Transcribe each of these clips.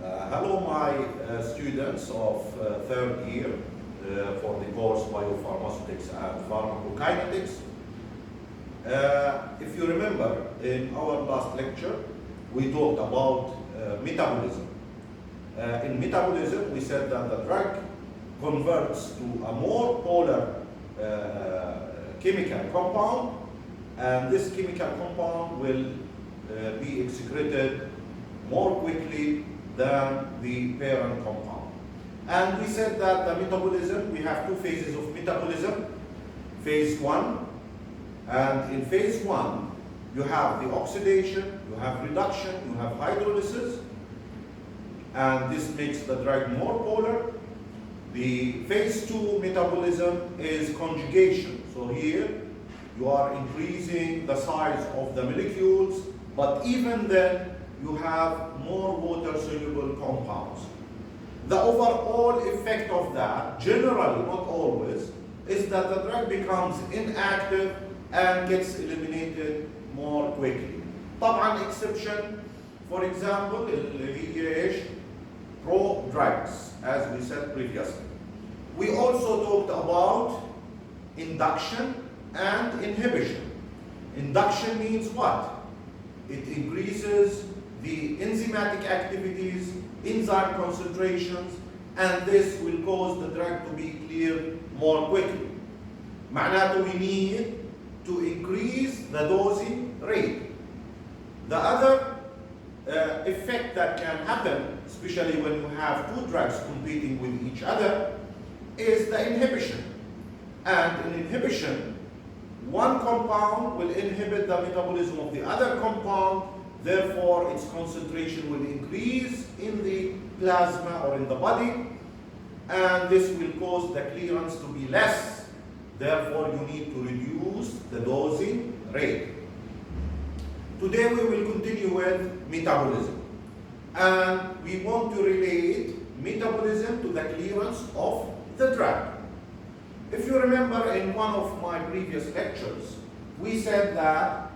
Hello, my students of third year for the course Biopharmaceutics and Pharmacokinetics. If you remember, in our last lecture, we talked about metabolism. In metabolism, we said that the drug converts to a more polar chemical compound, and this chemical compound will be excreted more quickly than the parent compound. And we said that the metabolism, we have two phases of metabolism. Phase 1, and in phase 1, you have the oxidation, you have reduction, you have hydrolysis, and this makes the drug more polar. The phase 2 metabolism is conjugation. So here, you are increasing the size of the molecules, but even then, you have more water-soluble compounds. The overall effect of that, generally, not always, is that the drug becomes inactive and gets eliminated more quickly. طبعا exception, for example, pro-drugs, as we said previously. We also talked about induction and inhibition. Induction means what? It increases the enzymatic activities, enzyme concentrations, and this will cause the drug to be cleared more quickly. معناته we need to increase the dosing rate. The other effect that can happen, especially when you have two drugs competing with each other, is the inhibition. And in inhibition, one compound will inhibit the metabolism of the other compound. Therefore, its concentration will increase in the plasma or in the body, and this will cause the clearance to be less. Therefore, you need to reduce the dosing rate. Today, we will continue with metabolism, and we want to relate metabolism to the clearance of the drug. If you remember in one of my previous lectures, we said that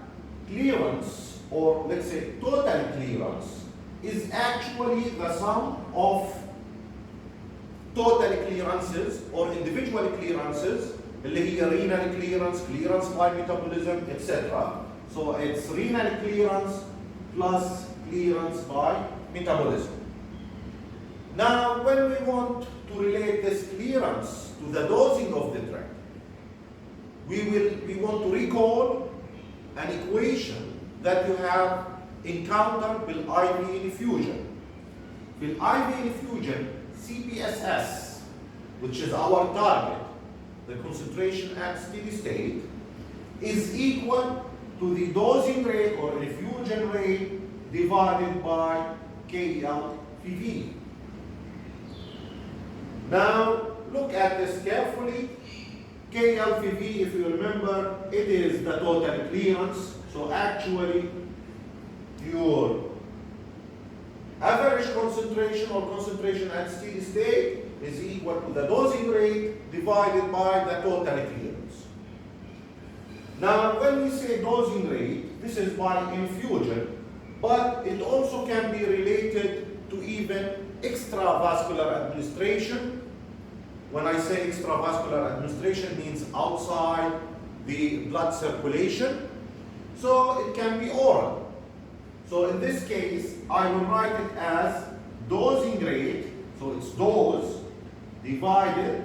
clearance, or let's say total clearance, is actually the sum of total clearances or individual clearances, اللي هي renal clearance, clearance by metabolism, etc. So it's renal clearance plus clearance by metabolism. Now, when we want to relate this clearance to the dosing of the drug, we want to recall an equation that you have encountered with IV infusion. With IV infusion, CPSS, which is our target, the concentration at steady state, is equal to the dosing rate or infusion rate divided by KLPV. Now, look at this carefully. KLPV, if you remember, it is the total clearance. So actually, your average concentration or concentration at steady state is equal to the dosing rate divided by the total clearance. Now, when we say dosing rate, this is by infusion, but it also can be related to even extravascular administration. When I say extravascular administration, it means outside the blood circulation. So it can be oral. So in this case, I will write it as dosing rate, so it's dose divided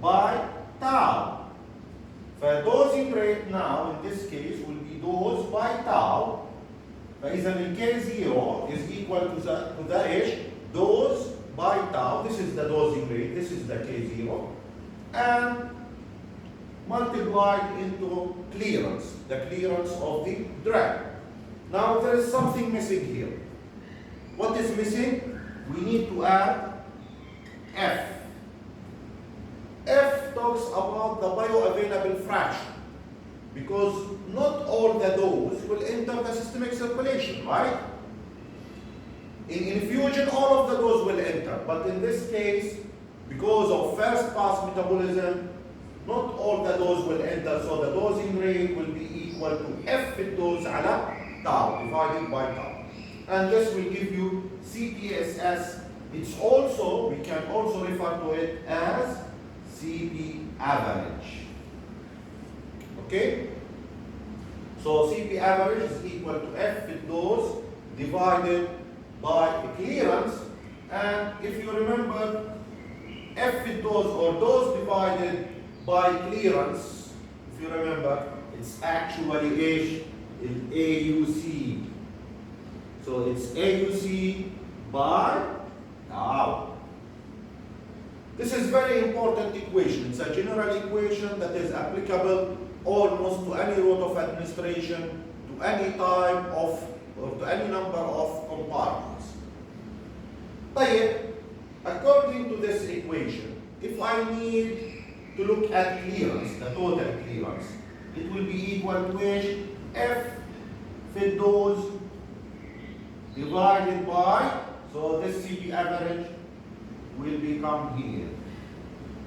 by tau. The dosing rate now, in this case, will be dose by tau. فإذا ال K0 is equal to the إيش? Dose by tau. This is the dosing rate, this is the K0. And multiplied into clearance, the clearance of the drug. Now there is something missing here. What is missing? We need to add F. F talks about the bioavailable fraction, because not all the dose will enter the systemic circulation, right? In infusion, all of the dose will enter, but in this case, because of first pass metabolism, not all the dose will enter, so the dosing rate will be equal to F الدوز على tau divided by tau. And this will give you CPS SS. It's also, we can also refer to it as CP average. Okay? So CP average is equal to F fit dose divided by clearance. And if you remember, F fit dose or dose divided by clearance, if you remember, it's actually AUC. So it's AUC by tau. This is very important equation. It's a general equation that is applicable almost to any route of administration, to any type of, or to any number of compartments. According to this equation, if I need to look at clearance, the total clearance, it will be equal to F fit dose divided by, so this CP average will become here.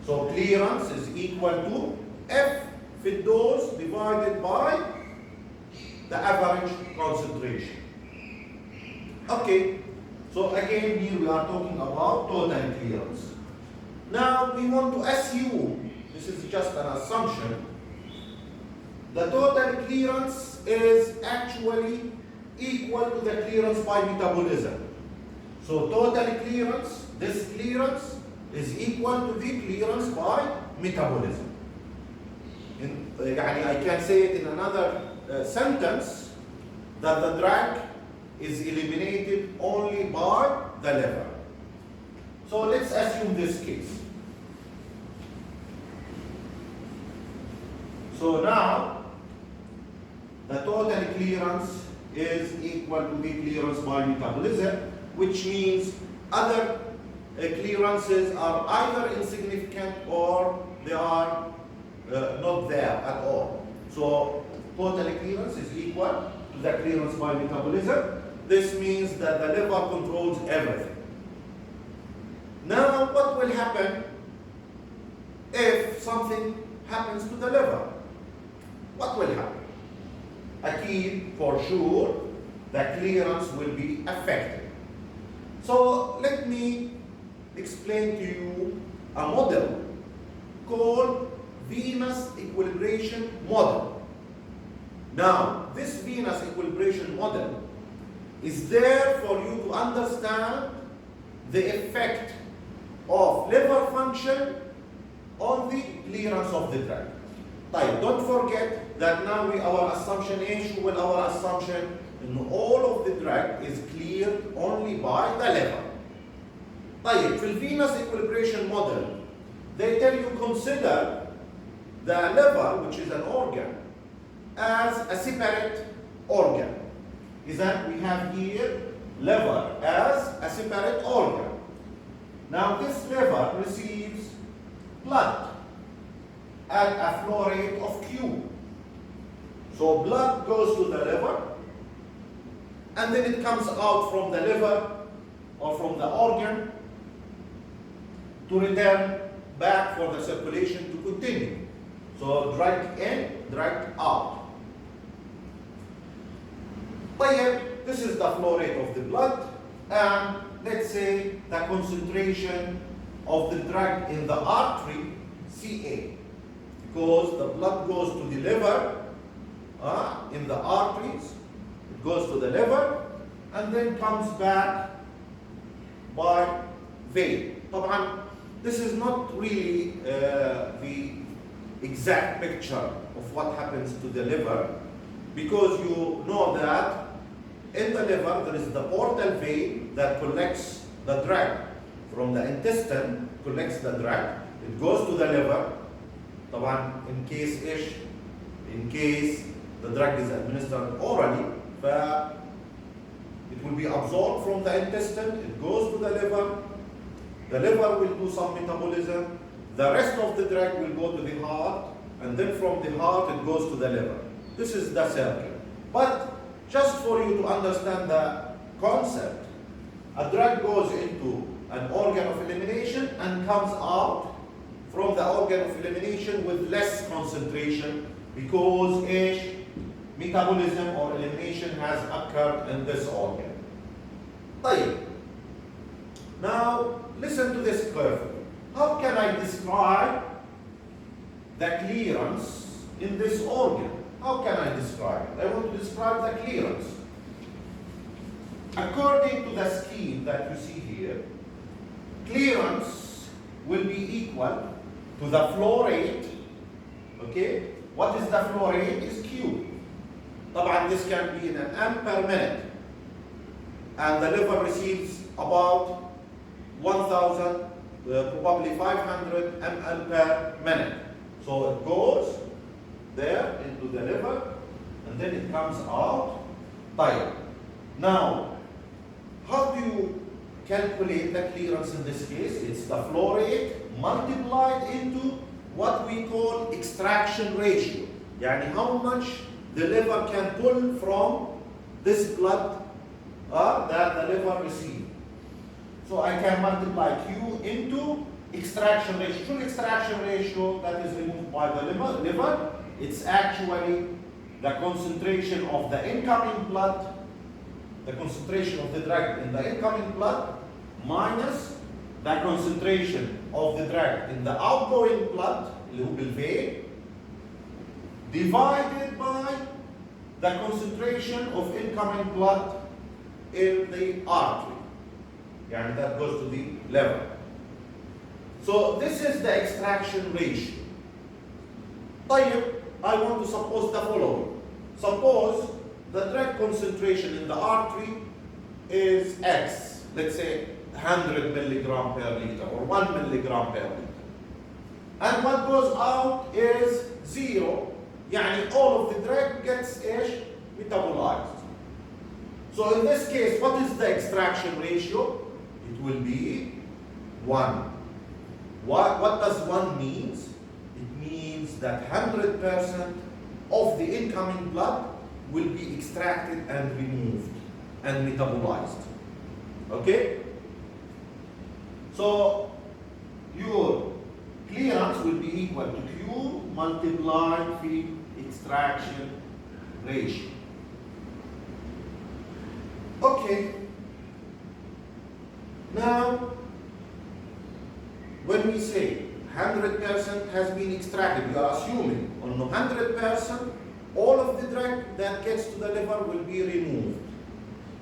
So clearance is equal to F fit dose divided by the average concentration. Okay, so again here we are talking about total clearance. Now we want to assume, this is just an assumption, the total clearance is actually equal to the clearance by metabolism. So total clearance, this clearance is equal to the clearance by metabolism. I can say it in another sentence, that the drag is eliminated only by the lever. So let's assume this case. So now the total clearance is equal to the clearance by metabolism, which means other clearances are either insignificant or they are not there at all. So total clearance is equal to the clearance by metabolism. This means that the lever controls everything. Now what will happen if something happens to the lever? What will happen? Again, for sure, the clearance will be affected. So let me explain to you a model called venous equilibration model. Now, this venous equilibration model is there for you to understand the effect of lever function on the clearance of the drag. Don't forget that now our assumption is, our assumption in all of the drag is cleared only by the lever. For the venous equilibration model, they tell you consider the lever, which is an organ, as a separate organ. Then we have here lever as a separate organ. Now this lever receives blood at a flow rate of Q. So blood goes to the liver, and then it comes out from the liver or from the organ to return back for the circulation to continue. So drag in, drag out. This is the flow rate of the blood, and let's say the concentration of the drug in the artery, Ca, because the blood goes to the liver, in the arteries, it goes to the liver, and then comes back by vein. This is not really the exact picture of what happens to the liver, because you know that in the liver there is the portal vein that collects the drug from the intestine, collects the drug, it goes to the liver. In case the drug is administered orally, it will be absorbed from the intestine, it goes to the liver will do some metabolism, the rest of the drug will go to the heart, and then from the heart it goes to the liver. This is the circle. But just for you to understand the concept, a drug goes into an organ of elimination and comes out from the organ of elimination with less concentration, because metabolism or elimination has occurred in this organ. Now, listen to this carefully. How can I describe the clearance in this organ? How can I describe it? I want to describe the clearance. According to the scheme that you see here, clearance will be equal to the flow rate. Okay? What is the flow rate? Is Q. طبعا this can be in an M per minute. And the liver receives about 1,000, probably 500 ml per minute. So it goes there into the liver and then it comes out tight. Now, how do you calculate the clearance in this case? It's the flow rate multiplied into what we call extraction ratio. Yani how much the liver can pull from this blood that the liver receives. So I can multiply Q into extraction ratio. True extraction ratio that is removed by the liver, it's actually the concentration of the incoming blood, the concentration of the drug in the incoming blood minus the concentration of the drug in the outgoing blood, اللي هو بالفين, divided by the concentration of incoming blood in the artery. And that goes to the liver. So this is the extraction ratio. طيب, I want to suppose the following. Suppose the drug concentration in the artery is X, let's say 100 milligram per liter or 1 milligram per liter. And what goes out is 0. يعني all of the drug gets metabolized. So in this case, what is the extraction ratio? It will be 1. What does 1 means? It means that 100% of the incoming blood will be extracted and removed and metabolized. Okay? So your clearance will be equal to Q multiplied with extraction ratio. Okay. Now, when we say 100% has been extracted, we are assuming on 100% all of the drug that gets to the liver will be removed.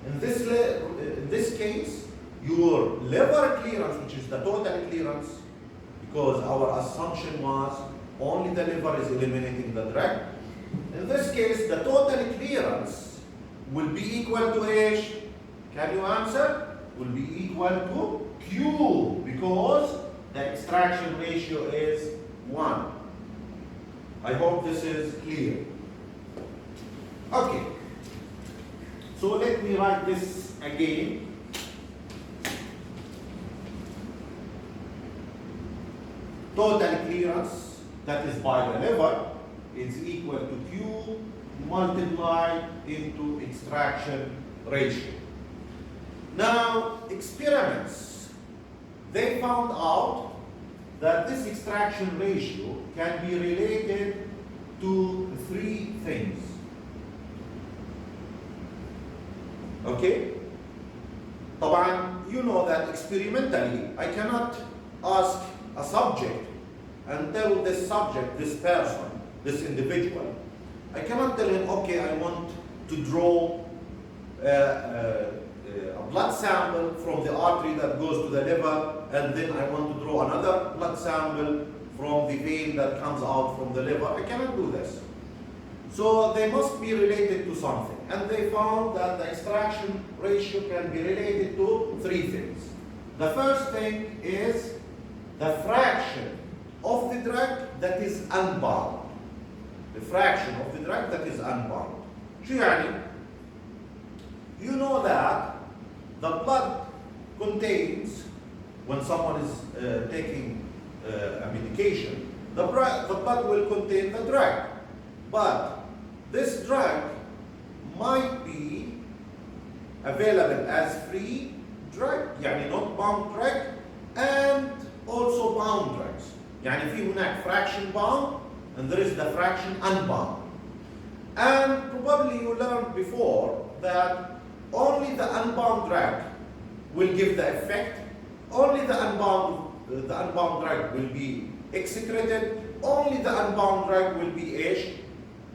In this case, your liver clearance, which is the total clearance, because our assumption was only the liver is eliminating the drug. In this case, the total clearance will be equal to H. Can you answer? Will be equal to Q, because the extraction ratio is 1. I hope this is clear. Okay. So let me write this again. Total clearance, that is by the liver, is equal to Q multiplied into extraction ratio. Now, experiments, they found out that this extraction ratio can be related to 3 things. Okay? طبعا, you know that experimentally, I cannot ask a subject and tell this subject, this person, this individual, I cannot tell him, okay, I want to draw a blood sample from the artery that goes to the liver, and then I want to draw another blood sample from the vein that comes out from the liver. I cannot do this. So they must be related to something. And they found that the extraction ratio can be related to 3 things. The first thing is the fraction of the drug that is unbound. The fraction of the drug that is unbound. شو يعني? You know that the blood contains, when someone is taking a medication, the blood will contain the drug. But this drug might be available as free drug, يعني not bound drug, and also bound drugs. يعني في هناك fraction bound and there is the fraction unbound. And probably you learned before that only the unbound drug will give the effect only the unbound drug will be excreted, only the unbound drug will be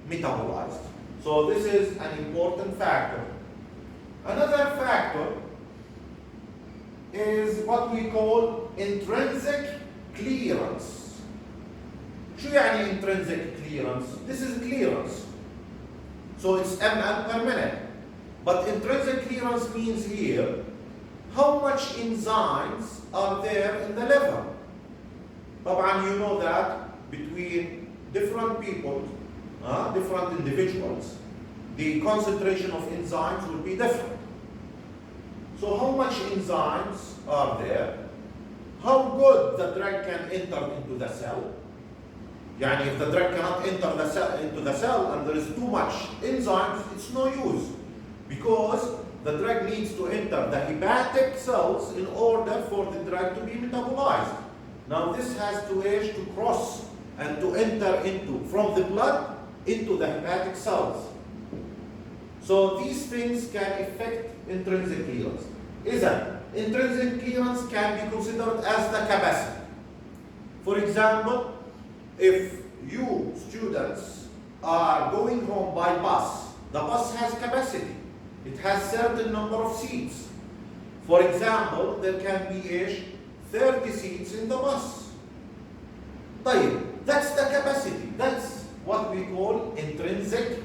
metabolized. So this is an important factor. Another factor is what we call intrinsic clearance. شو يعني intrinsic clearance? This is clearance. So it's ml per minute. But intrinsic clearance means here how much enzymes are there in the liver. طبعا you know that between different people, different individuals, the concentration of enzymes will be different. So how much enzymes are there? How good the drug can enter into the cell? Yani if the drug cannot enter into the cell and there is too much enzymes, it's no use. Because the drug needs to enter the hepatic cells in order for the drug to be metabolized. Now this has to cross and to enter from the blood into the hepatic cells. So these things can affect intrinsic clearance. Intrinsic clearance can be considered as the capacity. For example, if you students are going home by bus, the bus has capacity. It has certain number of seats. For example, there can be 30 seats in the bus. That's the capacity. That's what we call intrinsic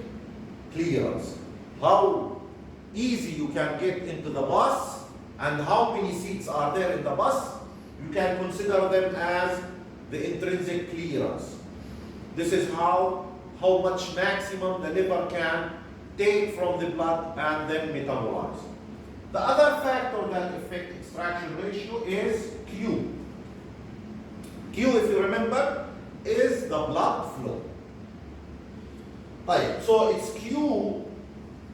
clearance. How easy you can get into the bus and how many seats are there in the bus, you can consider them as the intrinsic clearance. This is how much maximum the liver can take from the blood and then metabolize. The other factor that affects extraction ratio is Q. Q, if you remember, is the blood flow. Right, so it's Q,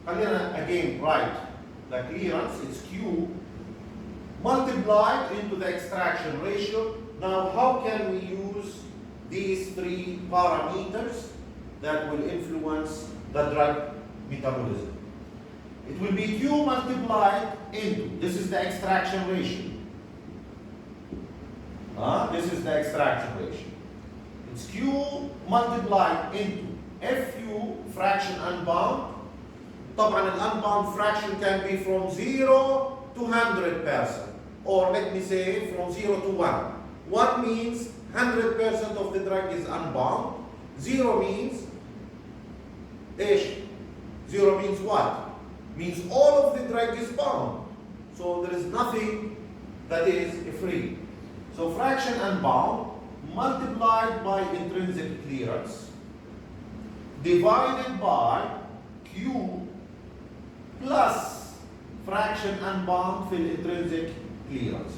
again write the clearance, it's Q multiplied into the extraction ratio. Now how can we use these three parameters that will influence the drug metabolism? It will be Q multiplied into, this is the extraction ratio. This is the extraction ratio. It's Q multiplied into FU fraction unbound. طبعا unbound fraction can be from 0 to 100%. Or let me say from 0 to 1. 1 means 100% of the drug is unbound. 0 means 0 means what? Means all of the drug is bound. So there is nothing that is free. So fraction unbound multiplied by intrinsic clearance divided by Q plus fraction unbound for intrinsic clearance.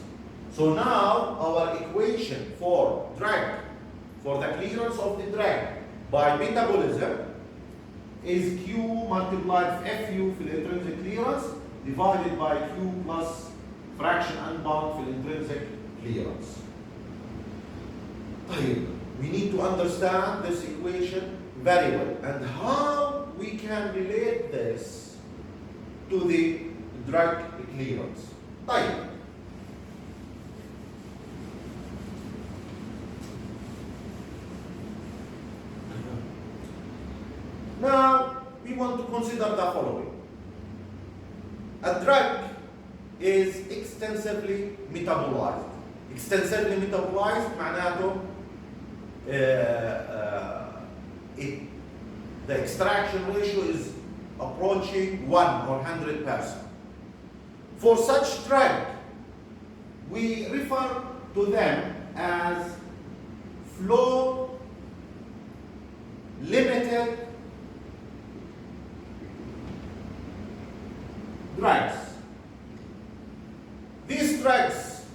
So now our equation for drug, for the clearance of the drug by metabolism is Q multiplied FU for intrinsic clearance divided by Q plus fraction unbound for intrinsic clearance. We need to understand this equation very well and how we can relate this to the drug clearance. Now, we want to consider the following. A drug is extensively metabolized. Extensively metabolized معناته the extraction ratio is approaching 1 or 100%. For such drug, we refer to them as flow limited drugs. These drugs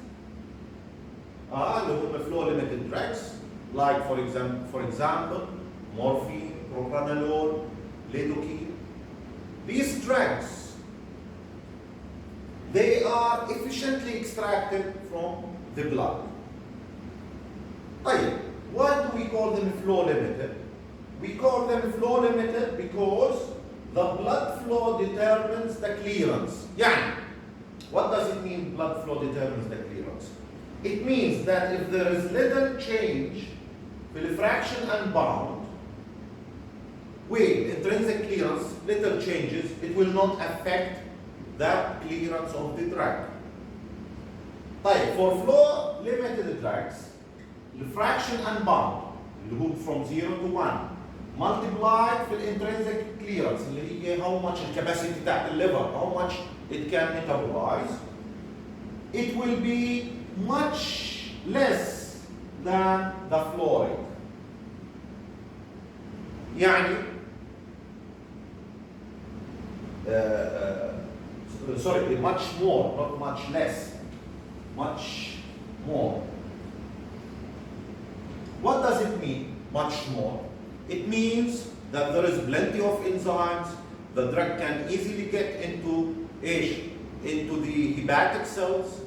are flow limited drugs, like for example, morphine, propranolol, lidocaine. These drugs, they are efficiently extracted from the blood. Why do we call them flow limited? We call them flow limited because the blood flow determines the clearance. يعني What does it mean blood flow determines the clearance? It means that if there is little change في الفراكشن unbound with intrinsic clearance, little changes, it will not affect the clearance of the drug. طيب, for flow limited drugs, the fraction unbound اللي هو from 0 to 1 multiplied في الintrinsic clearance اللي هي how much الكاباسيتي بتاعت الليفر, how much it can metabolize, it will be much less than the flow rate. يعني sorry, much more, not much less, much more. What does it mean, much more? It means that there is plenty of enzymes, the drug can easily get into the hepatic cells,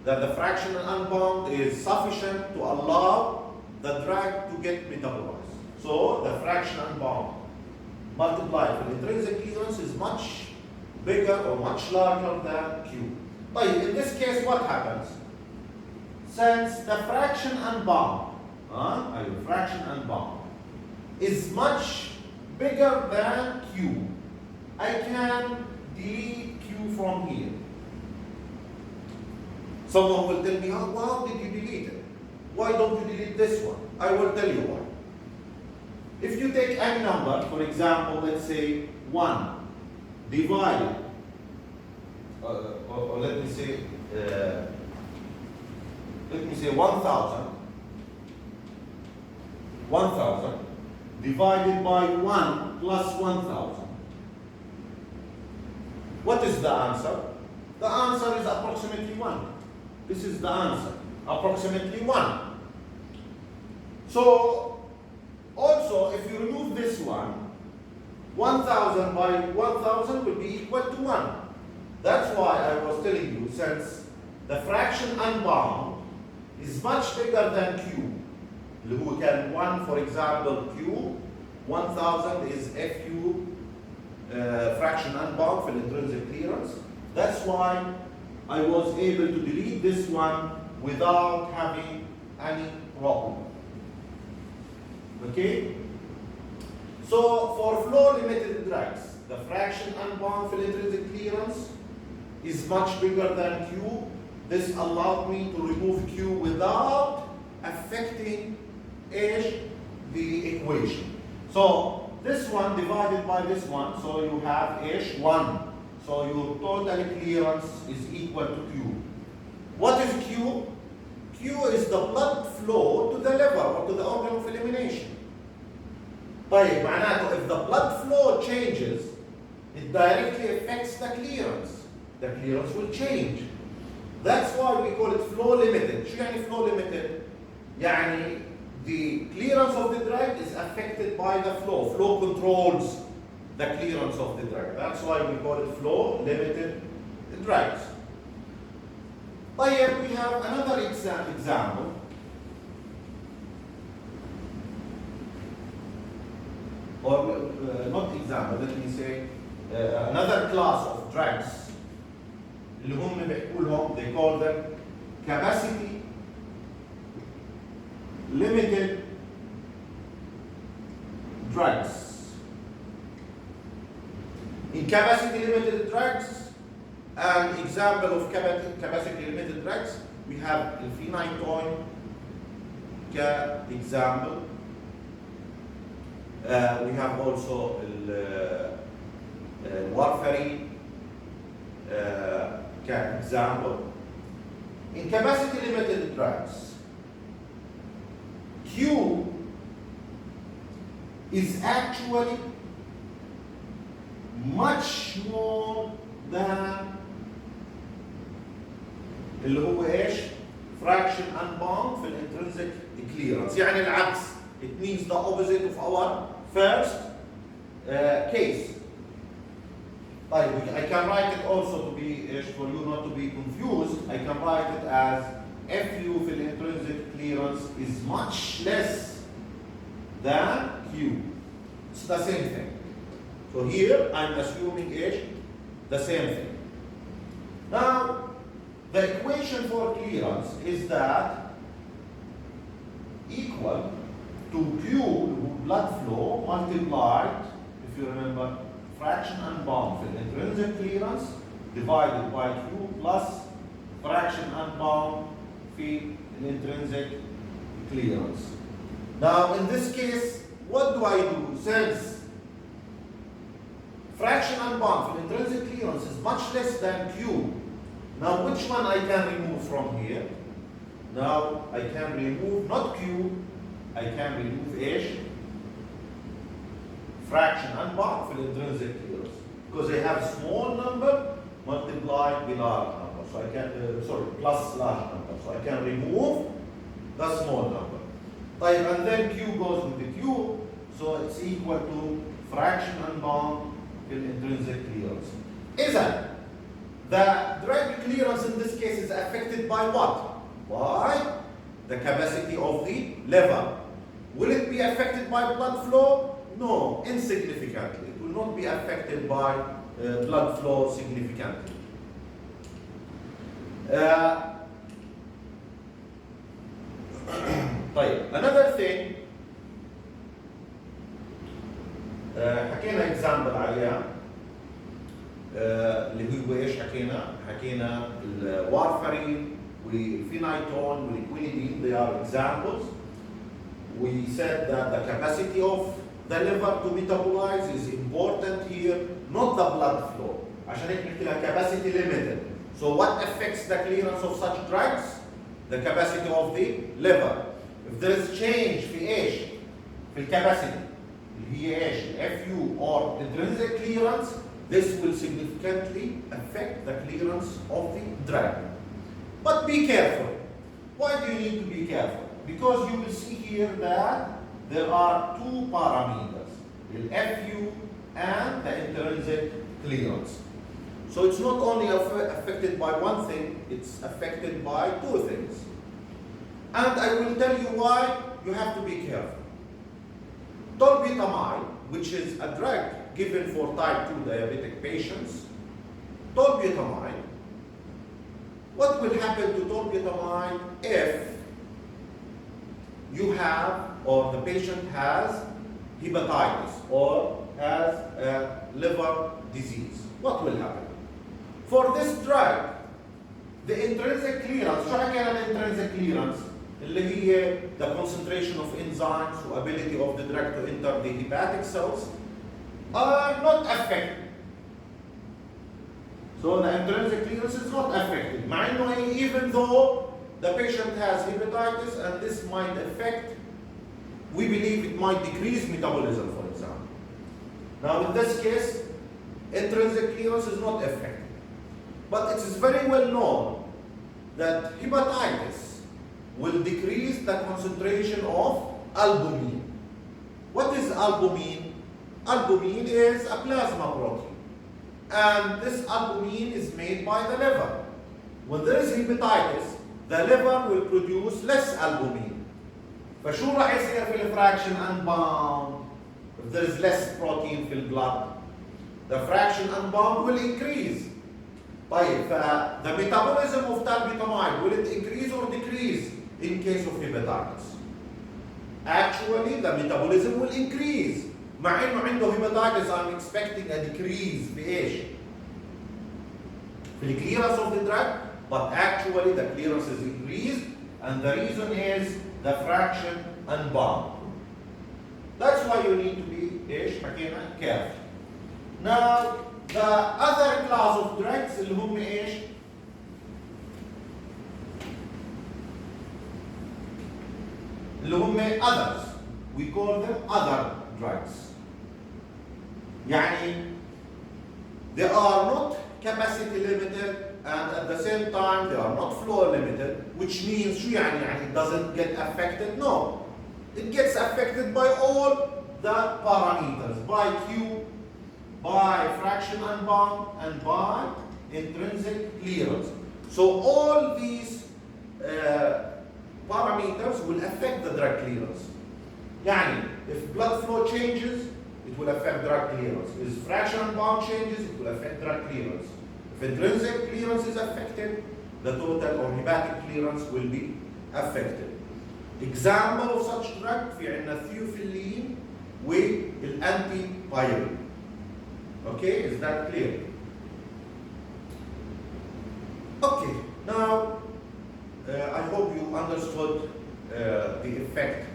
that the fractional unbound is sufficient to allow the drug to get metabolized. So the fractional unbound multiplied with intrinsic clearance is much bigger or much larger than Q. But in this case, what happens? Since the fraction unbound, fraction unbound is much bigger than Q, I can delete Q from here. Someone will tell me, how did you delete it? Why don't you delete this one? I will tell you why. If you take any number, for example, let's say 1 divided, or let me say 1,000 divided by 1 plus 1,000. What is the answer? The answer is approximately 1. This is the answer, approximately 1. So, also, if you remove this one, 1,000 by 1,000 will be equal to 1. That's why I was telling you, since the fraction unbound is much bigger than Q, who can 1, for example, Q, 1,000 is FU, fraction unbound for intrinsic clearance. That's why I was able to delete this one without having any problem. Okay? So for flow limited drugs, the fraction unbound for intrinsic clearance is much bigger than Q. This allowed me to remove Q without affecting the equation. So this one divided by this one, so you have 1. So your total clearance is equal to Q. What is Q? Q is the blood flow to the liver or to the organ of elimination. طيب, معناته if the blood flow changes, it directly affects the clearance. The clearance will change. That's why we call it flow limited. شو يعني flow limited? يعني the clearance of the drug is affected by the flow. Flow controls the clearance of the drug. That's why we call it flow limited drugs. طيب, we have another example. Or not example, let me say another class of drugs اللي هم بيحكوا لهم, they call them capacity limited drugs. In capacity limited drugs, an example of capacity limited drugs, we have phenytoin example. We have also warfarin example. In capacity limited drugs, Q is actually much more than اللي هو ايش؟ fraction unbound في الintrinsic clearance. يعني العكس. It means the opposite of our first case. طيب, I can write it also to be, for you not to be confused, I can write it as FU في الintrinsic clearance is much less than Q. It's the same thing. So here I'm assuming the same thing. Now the equation for clearance is that equal to Q blood flow multiplied, if you remember, fraction unbound في intrinsic clearance divided by Q plus fraction unbound في intrinsic clearance. Now in this case, what do I do? Since fraction unbound for intrinsic clearance is much less than Q, now which one I can remove from here? Now I can remove not Q, I can remove H, fraction unbound for intrinsic clearance, because I have small number multiplied by large number. So I can, plus large number. So I can remove the small number. And then Q goes with the Q, so it's equal to fraction unbound for intrinsic clearance. Isn't the drug clearance in this case is affected by what? By the capacity of the lever. Will it be affected by blood flow? No, insignificantly. It will not be affected by blood flow significantly. طيب, another thing, حكينا example عليها اللي هو ايش حكينا الوارفرين والفينايتون والكوينيدين. They are examples. We said that the capacity of the liver to metabolize is important here, not the blood flow. عشان هيك نحكي لها capacity limited. So what affects the clearance of such drugs? The capacity of the liver. If there is change في ايش؟ في الكاباسيتي اللي هي ايش؟ FU or intrinsic clearance, this will significantly affect the clearance of the drug. But be careful. Why do you need to be careful? Because you will see here that there are two parameters, the FU and the intrinsic clearance. So it's not only affected by one thing, it's affected by two things. And I will tell you why you have to be careful. Tolbutamide, which is a drug given for type 2 diabetic patients, tolbutamide, what will happen to tolbutamide if you have, or the patient has hepatitis or has a liver disease? What will happen? For this drug, the intrinsic clearance, شو حكينا عن intrinsic clearance؟ اللي هي the concentration of enzymes or ability of the drug to enter the hepatic cells are not affected. So the intrinsic clearance is not affected. مع إنه even though the patient has hepatitis and this might affect, we believe it might decrease metabolism, for example. Now in this case, intrinsic clearance is not affected. But it is very well known that hepatitis will decrease the concentration of albumin. What is albumin? Albumin is a plasma protein. And this albumin is made by the liver. When there is hepatitis, the liver will produce less albumin. فشو راح يصير في الفراكشن unbound? If there is less protein في blood, the fraction unbound will increase. طيب, the metabolism of tolbutamide, will it increase or decrease in case of hepatitis? Actually, the metabolism will increase. مع إنه عنده hepatitis, I'm expecting a decrease في إيش؟ في clearance of the drug, but actually the clearance is increased, and the reason is the fraction unbound. That's why you need to be إيش؟ حكينا careful. Now, the other class of drugs اللي هم ايش؟ اللي هم others. We call them other drugs. يعني they are not capacity limited and at the same time they are not flow limited, which means شو يعني it doesn't get affected? No. It gets affected by all the parameters, by Q, by fraction unbound, and by intrinsic clearance. So all these parameters will affect the drug clearance. يعني if blood flow changes, it will affect drug clearance. If fraction unbound changes, it will affect drug clearance. If intrinsic clearance is affected, the total or hepatic clearance will be affected. Example of such drug في عندنا theophylline والanti-pyrin. Okay, is that clear? Okay, now I hope you understood the effect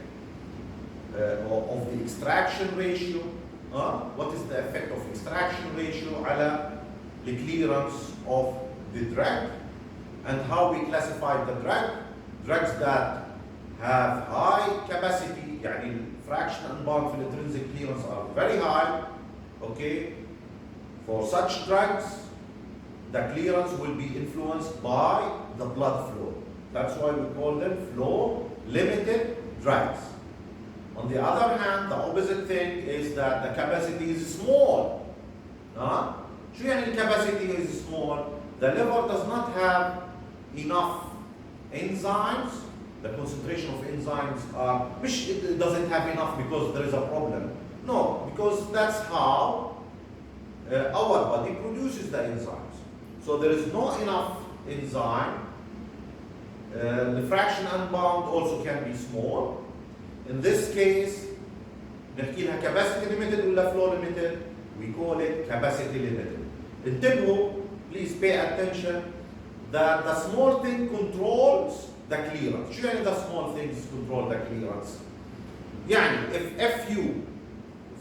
of the extraction ratio. What is the effect of extraction ratio على the clearance of the drug, and how we classify the drugs that have high capacity, يعني fraction unbound في intrinsic clearance are very high. Okay, for such drugs the clearance will be influenced by the blood flow. That's why we call them flow limited drugs. On the other hand, the opposite thing is that the capacity is small. شو يعني capacity is small? The liver does not have enough enzymes. The concentration of enzymes are, it doesn't have enough because there is a problem. No, because that's how our body produces the enzymes. So there is not enough enzyme. The fraction unbound also can be small. In this case, نحكي لها capacity limited ولا flow limited? We call it capacity limited. انتبهوا, please pay attention that the small thing controls the clearance. شو يعني the small things control the clearance? يعني if FU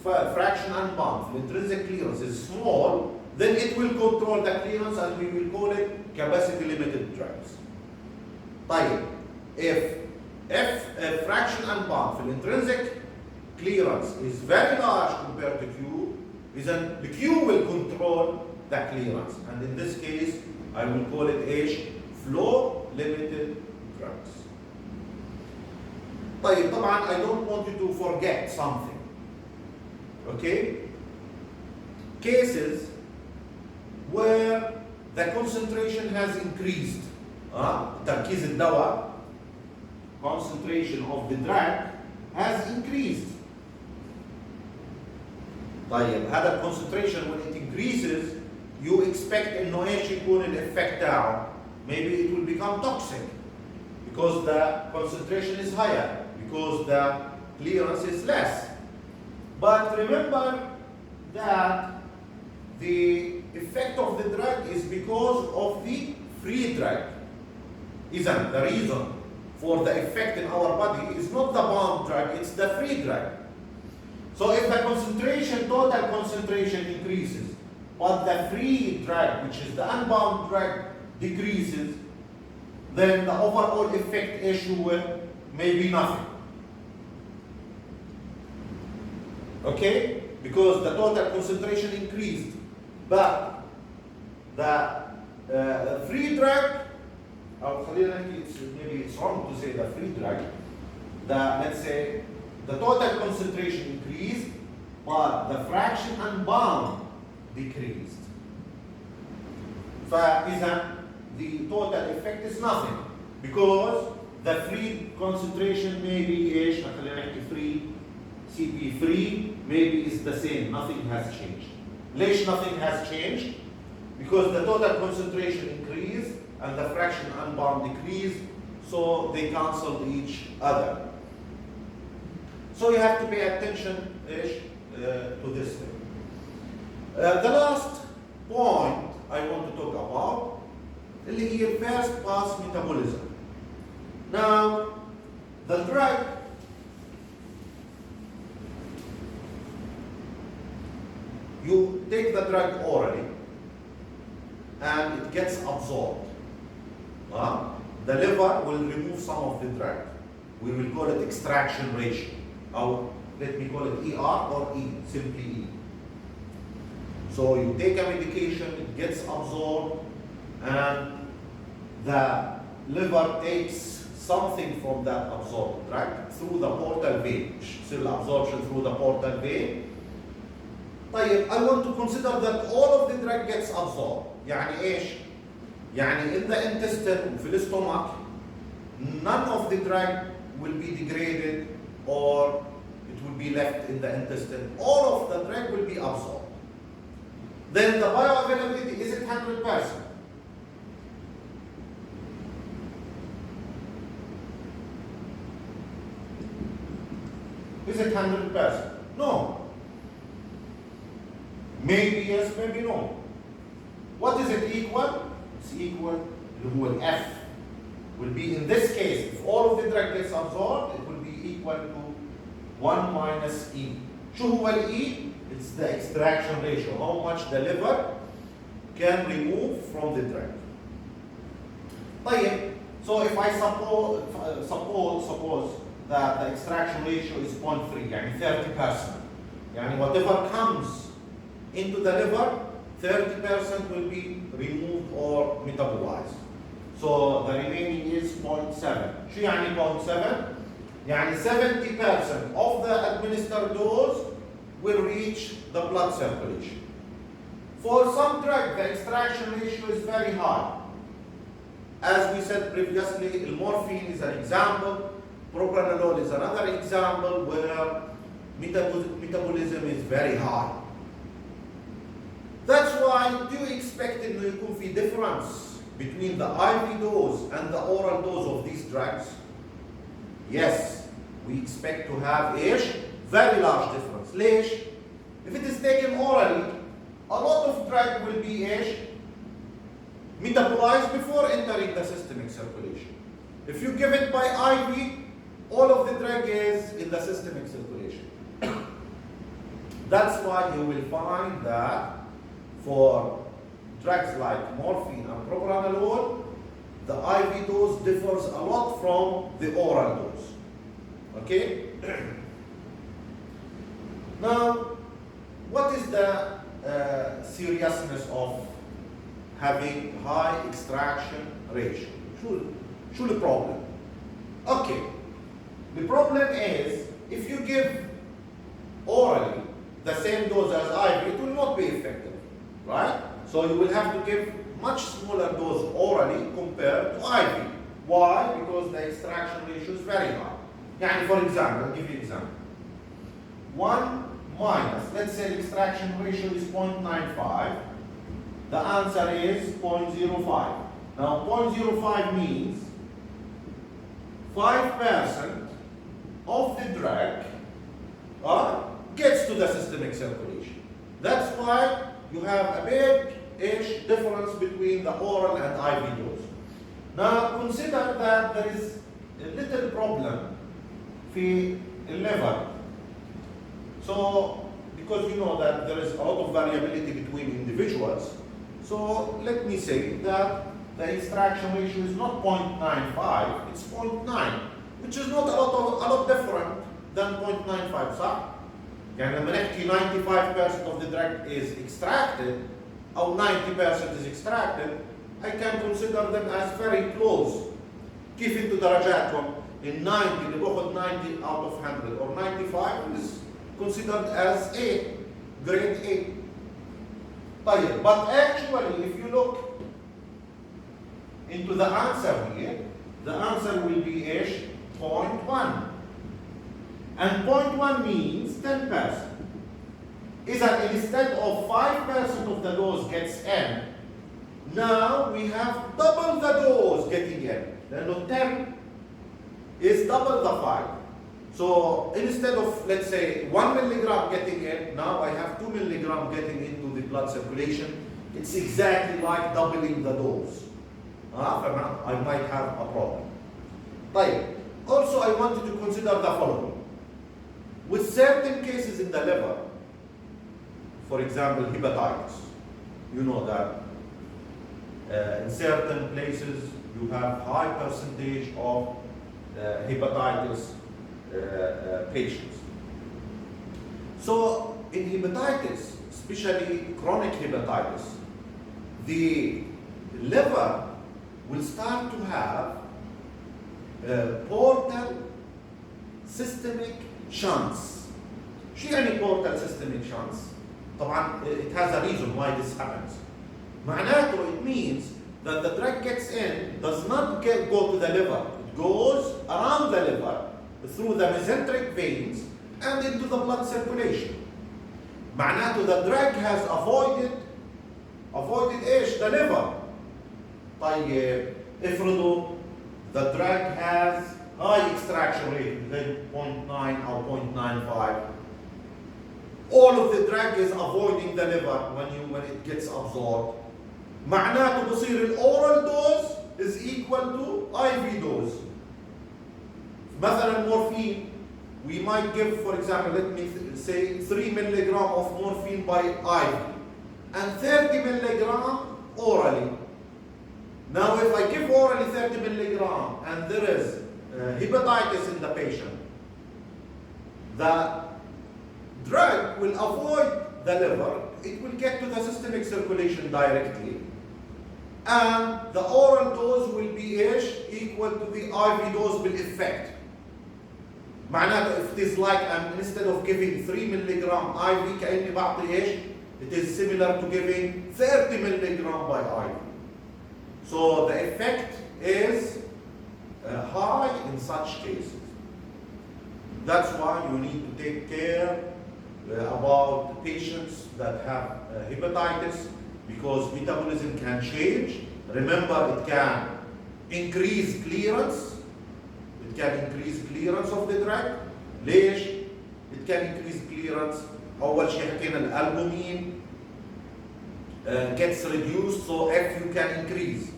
fraction unbound, the intrinsic clearance is small, then it will control the clearance and we will call it capacity limited drugs. طيب, if fraction unbound, the intrinsic clearance is very large compared to Q, then the Q will control the clearance. And in this case, I will call it flow limited drugs. طيب, طبعا I don't want you to forget something. Okay? Cases where the concentration has increased. تركيز الدواء, concentration of the drug has increased. طيب, هذا concentration when it increases, you expect انه ايش يكون الeffect تاعه. Maybe it will become toxic because the concentration is higher, because the clearance is less. But remember that the effect of the drug is because of the free drug. Isn't the reason for the effect in our body is not the bound drug, it's the free drug. So if the concentration, total concentration increases, but the free drug, which is the unbound drug, decreases, then the overall effect issue may be nothing. Okay? Because the total concentration increased, but the free drug, maybe it's wrong to say the free drug, let's say the total concentration increased, but the fraction unbound decreased. فإذا the total effect is nothing, because the free concentration may be ايش؟ خلينا نحكي free CP free maybe is the same, nothing has changed. ليش nothing has changed? Because the total concentration increased and the fraction unbound decreased, so they cancel each other. So you have to pay attention to this thing. The last point I want to talk about اللي هي first pass metabolism. Now, the drug you take the drug orally and it gets absorbed. The liver will remove some of the drug. We will call it extraction ratio. Or let me call it ER or E, simply E. So you take a medication, it gets absorbed, and the liver takes something from that absorbed drug through the portal vein. Still absorption through the portal vein. طيب, I want to consider that all of the drug gets absorbed. يعني ايش؟ يعني in the intestine, في السtomach, none of the drug will be degraded or it will be left in the intestine. All of the drug will be absorbed. Then the bioavailability, is it 100%? Is it 100%? No. Maybe yes, maybe no. What is it equal? It's equal to F. Will be, in this case, if all of the drug gets absorbed, it will be equal to 1 minus E. شو هو E? It's the extraction ratio, how much the liver can remove from the drug. طيب, so if I suppose that the extraction ratio is 0.3, يعني 30%. يعني whatever comes into the liver, 30% will be removed or metabolized. So the remaining is 0.7. شو يعني 0.7? يعني 70% of the administered dose will reach the blood circulation. For some drug, the extraction ratio is very high. As we said previously, morphine is an example, propranolol is another example where metabolism is very high. That's why, do you expect إنه يكون في difference between the IV dose and the oral dose of these drugs? Yes, we expect to have very large difference. ليش? If it is taken orally, a lot of drug will be metabolized before entering the systemic circulation. If you give it by IV, all of the drug is in the systemic circulation. That's why you will find that for drugs like morphine and propranolol, the IV dose differs a lot from the oral dose. Okay? Now, what is the seriousness of having high extraction ratio? Should the problem? Okay. The problem is, if you give orally the same dose as IV, it will not be effective, right? So you will have to give much smaller dose orally compared to IV. Why? Because the extraction ratio is very high. يعني for example, I'll give you an example. 1 minus, let's say the extraction ratio is 0.95. The answer is 0.05. Now 0.05 means 5% of the drug gets to the systemic circulation. That's why you have a big difference between the oral and IV dose. Now consider that there is a little problem في liver. So, because you know that there is a lot of variability between individuals, so let me say that the extraction ratio is not 0.95, it's 0.9, which is not a lot different than 0.95, صح؟ يعني لما نحكي 95% of the drug is extracted, or 90% is extracted, I can consider them as very close. كيف انتو درجاتهم؟ In 90 اللي باخذ 90 out of 100 or 95 is considered as A, grade A. طيب, but actually if you look into the answer here, the answer will be 0.1. And 0.1 means 10%. Is that instead of 5% of the dose gets in, now we have double the dose getting in. Then 10 is double the 5. So instead of, let's say, 1 milligram getting in, now I have 2 milligram getting into the blood circulation. It's exactly like doubling the dose. I might have a problem. طيب, also I wanted to consider the following. With certain cases in the liver, for example, hepatitis, you know that in certain places you have high percentage of hepatitis patients. So in hepatitis, especially chronic hepatitis, the liver will start to have portal systemic shunts. شو يعني portal systemic shunts? طبعا it has a reason why this happens. معناته it means that the drug gets in, does not go to the liver. It goes around the liver through the mesenteric veins and into the blood circulation. معناته the drug has avoided ايش؟ the liver. طيب افرضوا the drug has high extraction action rate, then 0.9 or 0.95. All of the drug is avoiding the liver when it gets absorbed. معناته بصير الاورال دوز is equal to IV dose. مثلا morphine, we might give, for example, let me say 3 milligram of morphine by IV and 30 milligram orally. Now if I give orally 30 milligram and there is hepatitis in the patient, the drug will avoid the liver, it will get to the systemic circulation directly, and the oral dose will be equal to the IV dose بالeffect. معناته if it is like instead of giving 3 milligram IV كأني بعطي it is similar to giving 30 milligram by IV. So the effect is high in such cases. That's why you need to take care about patients that have hepatitis, because metabolism can change. Remember, it can increase clearance. It can increase clearance of the drug. ليش؟ It can increase clearance. أول شيء حكينا الألبومين gets reduced, so FU can increase.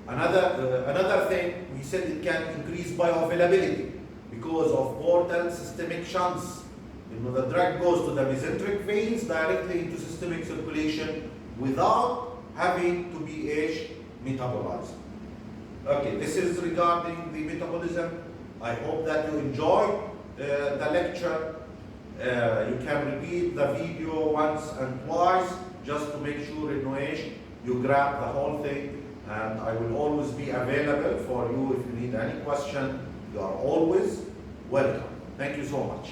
Another thing, we said it can increase bioavailability because of portal systemic shunts. The drug goes to the mesenteric veins directly into systemic circulation without having to be metabolized. Okay, this is regarding the metabolism. I hope that you enjoyed the lecture. You can repeat the video once and twice just to make sure you grab the whole thing. And I will always be available for you if you need any question. You are always welcome. Thank you so much.